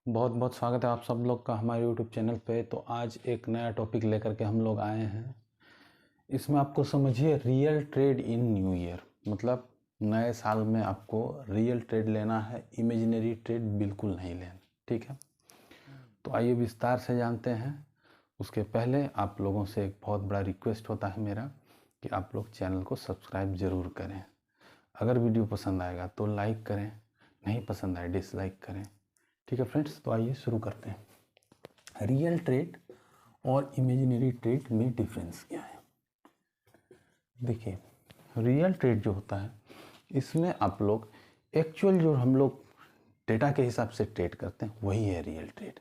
बहुत बहुत स्वागत है आप सब लोग का हमारे यूट्यूब चैनल पे। तो आज एक नया टॉपिक लेकर के हम लोग आए हैं। इसमें आपको समझिए real trade in new year, मतलब नए साल में आपको रियल ट्रेड लेना है, इमेजिनरी ट्रेड बिल्कुल नहीं लेना। ठीक है, तो आइए विस्तार से जानते हैं। उसके पहले आप लोगों से एक बहुत बड़ा रिक्वेस्ट होता है मेरा कि आप लोग चैनल को सब्सक्राइब ज़रूर करें। अगर वीडियो पसंद आएगा तो लाइक करें, नहीं पसंद आए डिसलाइक करें। ठीक है फ्रेंड्स, तो आइए शुरू करते हैं। रियल ट्रेड और इमेजिनरी ट्रेड में डिफरेंस क्या है? देखिए, रियल ट्रेड जो होता है इसमें आप लोग एक्चुअल जो हम लोग डेटा के हिसाब से ट्रेड करते हैं वही है रियल ट्रेड।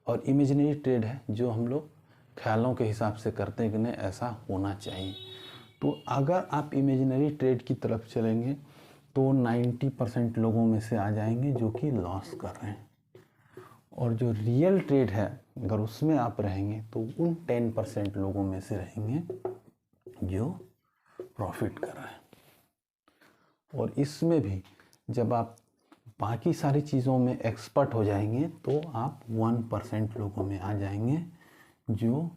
और इमेजिनरी ट्रेड है जो हम लोग ख्यालों के हिसाब से करते हैं कि नहीं ऐसा होना चाहिए। तो अगर आप इमेजिनरी ट्रेड की तरफ चलेंगे तो 90% लोगों में से आ जाएंगे जो कि लॉस कर रहे हैं। और जो रियल ट्रेड है अगर उसमें आप रहेंगे तो उन 10% लोगों में से रहेंगे जो प्रॉफिट कर रहे हैं। और इसमें भी जब आप बाकी सारी चीज़ों में एक्सपर्ट हो जाएंगे तो आप 1% लोगों में आ जाएंगे जो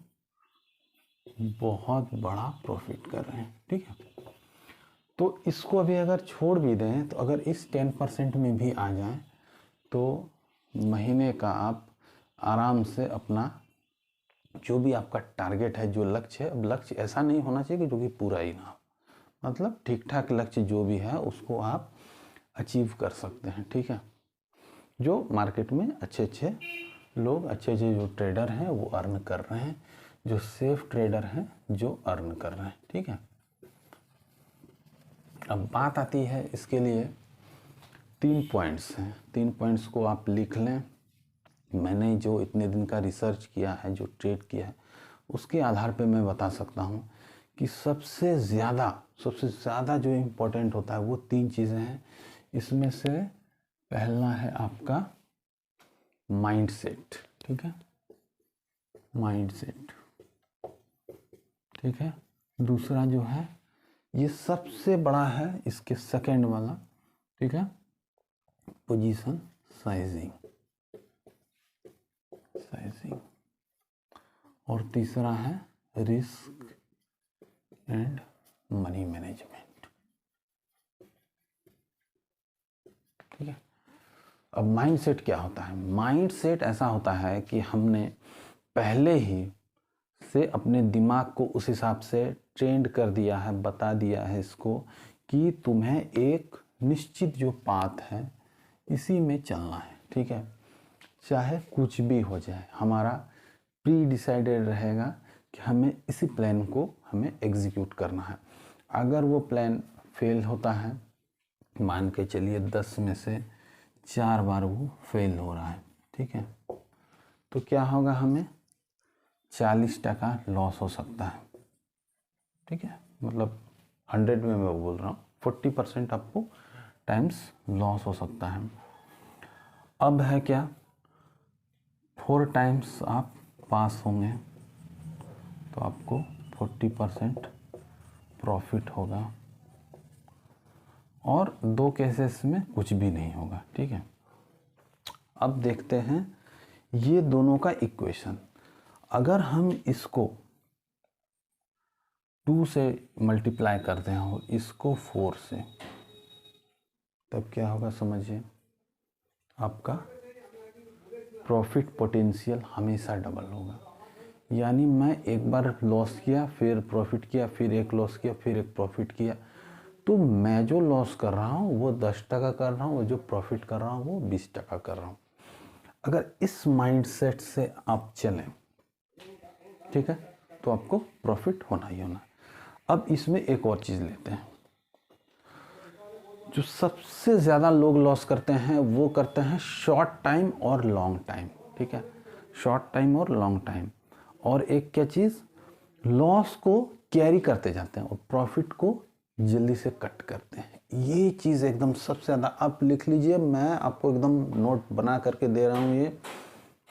बहुत बड़ा प्रॉफिट कर रहे हैं। ठीक है, तो इसको अभी अगर छोड़ भी दें तो अगर इस 10% में भी आ जाएं तो महीने का आप आराम से अपना जो भी आपका टारगेट है, जो लक्ष्य है, अब लक्ष्य ऐसा नहीं होना चाहिए कि जो कि पूरा ही ना हो, मतलब ठीक ठाक लक्ष्य जो भी है उसको आप अचीव कर सकते हैं। ठीक है, जो मार्केट में अच्छे अच्छे लोग, अच्छे अच्छे जो ट्रेडर हैं वो अर्न कर रहे हैं, जो सेफ ट्रेडर हैं जो अर्न कर रहे हैं। ठीक है, अब बात आती है इसके लिए 3 पॉइंट्स हैं। 3 पॉइंट्स को आप लिख लें। मैंने जो इतने दिन का रिसर्च किया है, जो ट्रेड किया है, उसके आधार पे मैं बता सकता हूँ कि सबसे ज़्यादा जो इम्पोर्टेंट होता है वो 3 चीज़ें हैं। इसमें से पहला है आपका माइंडसेट। ठीक है, माइंडसेट। ठीक है, दूसरा जो है ये सबसे बड़ा है, इसके सेकंड वाला, ठीक है, पोजीशन साइजिंग। और तीसरा है रिस्क एंड मनी मैनेजमेंट। ठीक है, अब माइंडसेट क्या होता है? माइंडसेट ऐसा होता है कि हमने पहले ही से अपने दिमाग को उस हिसाब से ट्रेंड कर दिया है, बता दिया है इसको कि तुम्हें एक निश्चित जो पाथ है इसी में चलना है। ठीक है, चाहे कुछ भी हो जाए, हमारा प्री डिसाइडेड रहेगा कि हमें इसी प्लान को हमें एग्जीक्यूट करना है। अगर वो प्लान फेल होता है, मान के चलिए 10 में से 4 बार वो फेल हो रहा है, ठीक है, तो क्या होगा? हमें 40% लॉस हो सकता है। ठीक है, मतलब 100 में मैं बोल रहा हूँ 40% आपको टाइम्स लॉस हो सकता है। अब है क्या, 4 टाइम्स आप पास होंगे तो आपको 40% प्रॉफिट होगा, और 2 केसेस में कुछ भी नहीं होगा। ठीक है, अब देखते हैं ये दोनों का इक्वेशन। अगर हम इसको 2 से मल्टीप्लाई करते हैं और इसको 4 से, तब क्या होगा समझिए, आपका प्रॉफिट पोटेंशियल हमेशा डबल होगा। यानी मैं एक बार लॉस किया, फिर प्रॉफिट किया, फिर एक लॉस किया, फिर एक प्रॉफिट किया, तो मैं जो लॉस कर रहा हूँ वो 10% कर रहा हूँ, और जो प्रॉफिट कर रहा हूँ वो 20% कर रहा हूँ। अगर इस माइंडसेट से आप चलें, ठीक है, तो आपको प्रॉफिट होना ही होना। अब इसमें एक और चीज़ लेते हैं। जो सबसे ज़्यादा लोग लॉस करते हैं वो करते हैं शॉर्ट टाइम और लॉन्ग टाइम। ठीक है, शॉर्ट टाइम और लॉन्ग टाइम। और एक क्या चीज़, लॉस को कैरी करते जाते हैं और प्रॉफिट को जल्दी से कट करते हैं। ये चीज़ एकदम सबसे ज़्यादा, आप लिख लीजिए, मैं आपको एकदम नोट बना करके दे रहा हूँ ये,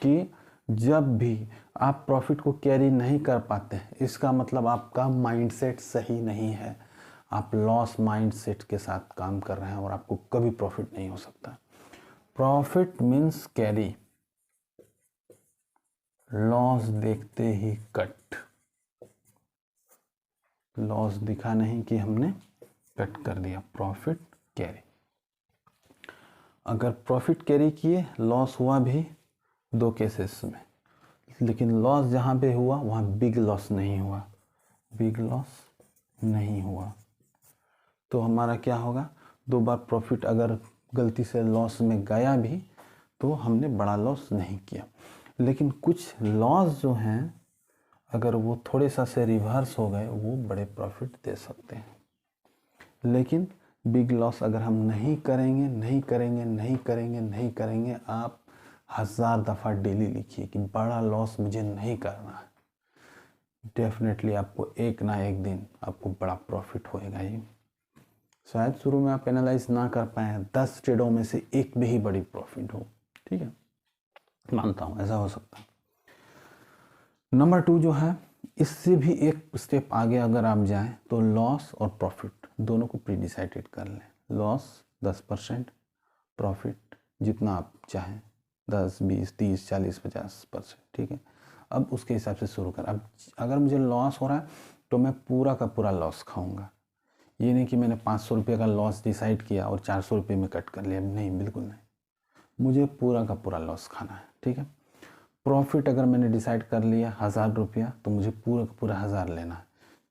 कि जब भी आप प्रॉफिट को कैरी नहीं कर पाते हैं इसका मतलब आपका माइंडसेट सही नहीं है। आप लॉस माइंडसेट के साथ काम कर रहे हैं और आपको कभी प्रॉफिट नहीं हो सकता। प्रॉफिट मीन्स कैरी, लॉस देखते ही कट, लॉस दिखा नहीं कि हमने कट कर दिया, प्रॉफिट कैरी। अगर प्रॉफिट कैरी किए, लॉस हुआ भी 2 केसेस में, लेकिन लॉस जहाँ पे हुआ वहाँ बिग लॉस नहीं हुआ, बिग लॉस नहीं हुआ, तो हमारा क्या होगा, 2 बार प्रॉफिट अगर गलती से लॉस में गया भी तो हमने बड़ा लॉस नहीं किया। लेकिन कुछ लॉस जो हैं अगर वो थोड़े सा से रिवर्स हो गए वो बड़े प्रॉफिट दे सकते हैं। लेकिन बिग लॉस अगर हम नहीं करेंगे नहीं करेंगे नहीं करेंगे नहीं करेंगे, आप 1000 दफ़ा डेली लिखिए कि बड़ा लॉस मुझे नहीं करना है, डेफिनेटली आपको एक ना एक दिन आपको बड़ा प्रॉफिट होएगा ही। शायद शुरू में आप एनालाइज ना कर पाए, 10 ट्रेडों में से एक भी ही बड़ी प्रॉफिट हो, ठीक है, मानता हूँ ऐसा हो सकता है। नंबर 2 जो है, इससे भी एक स्टेप आगे अगर आप जाएं तो लॉस और प्रॉफिट दोनों को प्री डिसाइडेड कर लें। लॉस 10%, प्रॉफिट जितना आप चाहें, 10, 20, 30, 40, 50%, ठीक है। अब उसके हिसाब से शुरू कर। अब अगर मुझे लॉस हो रहा है तो मैं पूरा का पूरा लॉस खाऊंगा। ये नहीं कि मैंने 500 रुपये का लॉस डिसाइड किया और 400 रुपये में कट कर लिया, नहीं, बिल्कुल नहीं, मुझे पूरा का पूरा लॉस खाना है, ठीक है। प्रॉफिट अगर मैंने डिसाइड कर लिया 1000 रुपया तो मुझे पूरा का पूरा 1000 लेना है,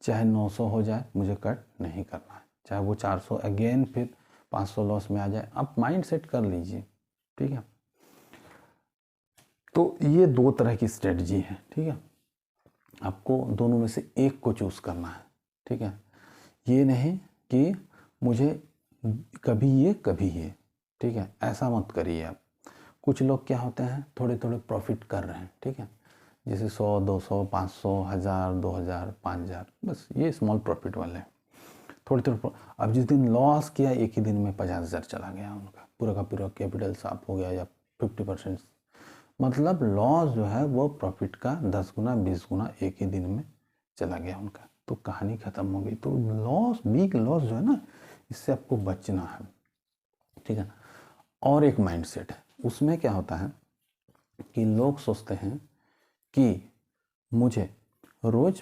चाहे 900 हो जाए मुझे कट नहीं करना है, चाहे वो 400 अगेन फिर 500 लॉस में आ जाए, आप माइंड सेट कर लीजिए, ठीक है। तो ये 2 तरह की स्ट्रेटजी है, ठीक है, आपको दोनों में से एक को चूज़ करना है, ठीक है। ये नहीं कि मुझे कभी ये कभी ये, ठीक है, ऐसा मत करिए आप। कुछ लोग क्या होते हैं थोड़े थोड़े प्रॉफिट कर रहे हैं, ठीक है, जैसे 100, 200, 500, 1000, 2000, 5000, बस ये स्मॉल प्रॉफिट वाले हैं, थोड़े थोड़े। अब जिस दिन लॉस किया एक ही दिन में 50,000 चला गया उनका, पूरा का पूरा कैपिटल साफ हो गया, या 50%, मतलब लॉस जो है वो प्रॉफिट का 10 गुना 20 गुना एक ही दिन में चला गया उनका, तो कहानी ख़त्म हो गई। तो लॉस, बिग लॉस जो है ना, इससे आपको बचना है, ठीक है। और एक माइंडसेट है, उसमें क्या होता है कि लोग सोचते हैं कि मुझे रोज़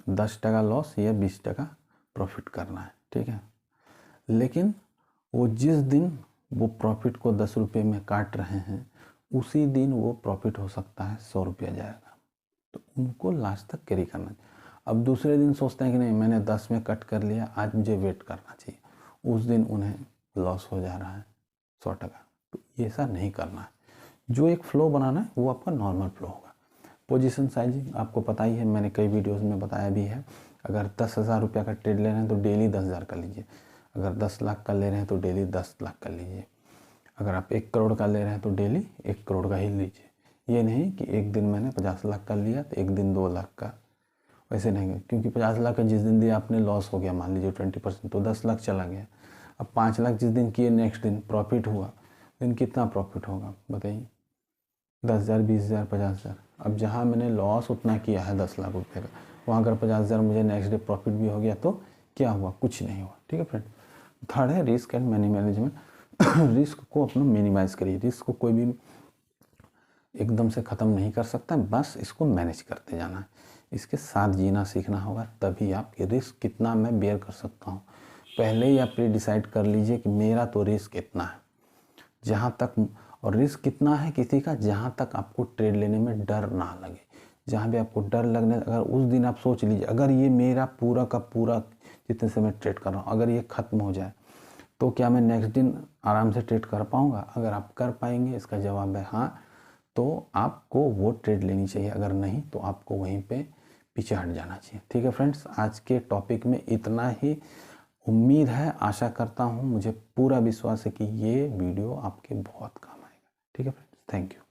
10% लॉस या 20% प्रॉफिट करना है, ठीक है, लेकिन वो जिस दिन वो प्रॉफिट को 10 रुपये में काट रहे हैं उसी दिन वो प्रॉफिट हो सकता है 100 रुपया जाएगा, तो उनको लास्ट तक कैरी करना चाहिए। अब दूसरे दिन सोचते हैं कि नहीं मैंने 10 में कट कर लिया, आज मुझे वेट करना चाहिए, उस दिन उन्हें लॉस हो जा रहा है 100%, तो ये ऐसा नहीं करना है। जो एक फ़्लो बनाना है वो आपका नॉर्मल फ्लो होगा। पोजीशन साइजिंग आपको पता ही है, मैंने कई वीडियोस में बताया भी है। अगर 10,000 रुपया का ट्रेड ले रहे हैं तो डेली 10,000 कर लीजिए, अगर 10 लाख का ले रहे हैं तो डेली 10 लाख कर लीजिए, अगर आप 1 करोड़ का ले रहे हैं तो डेली 1 करोड़ का ही लीजिए। ये नहीं कि एक दिन मैंने 50 लाख का लिया तो एक दिन 2 लाख का, वैसे नहीं, क्योंकि 50 लाख का जिस दिन दिया आपने लॉस हो गया, मान लीजिए 20%, तो 10 लाख चला गया। अब 5 लाख जिस दिन किए नेक्स्ट दिन प्रॉफिट हुआ, दिन कितना प्रॉफिट होगा बताइए, 10,000, 20,000, 50,000। अब जहाँ मैंने लॉस उतना किया है 10 लाख रुपये का, वहाँ अगर 50,000 मुझे नेक्स्ट डे प्रॉफिट भी हो गया तो क्या हुआ, कुछ नहीं हुआ, ठीक है फ्रेंड। थर्ड है risk and money management. Risk को अपना मिनिमाइज़ करिए, रिस्क को कोई भी एकदम से ख़त्म नहीं कर सकता, बस इसको मैनेज करते जाना है, इसके साथ जीना सीखना होगा, तभी आप ये रिस्क कितना मैं बेयर कर सकता हूँ। पहले ही आप ये डिसाइड कर लीजिए कि मेरा तो रिस्क इतना है, जहाँ तक, और रिस्क कितना है किसी का, जहाँ तक आपको ट्रेड लेने में डर ना लगे। जहाँ भी आपको डर लगने, अगर उस दिन आप सोच लीजिए अगर ये मेरा पूरा का पूरा जितने से मैं ट्रेड कर रहा हूँ अगर ये ख़त्म हो जाए तो क्या मैं नेक्स्ट दिन आराम से ट्रेड कर पाऊँगा? अगर आप कर पाएंगे, इसका जवाब है हाँ, तो आपको वो ट्रेड लेनी चाहिए, अगर नहीं तो आपको वहीं पे पीछे हट जाना चाहिए। ठीक है फ्रेंड्स, आज के टॉपिक में इतना ही। उम्मीद है, आशा करता हूँ, मुझे पूरा विश्वास है कि ये वीडियो आपके बहुत काम आएगा। ठीक है फ्रेंड्स, थैंक यू।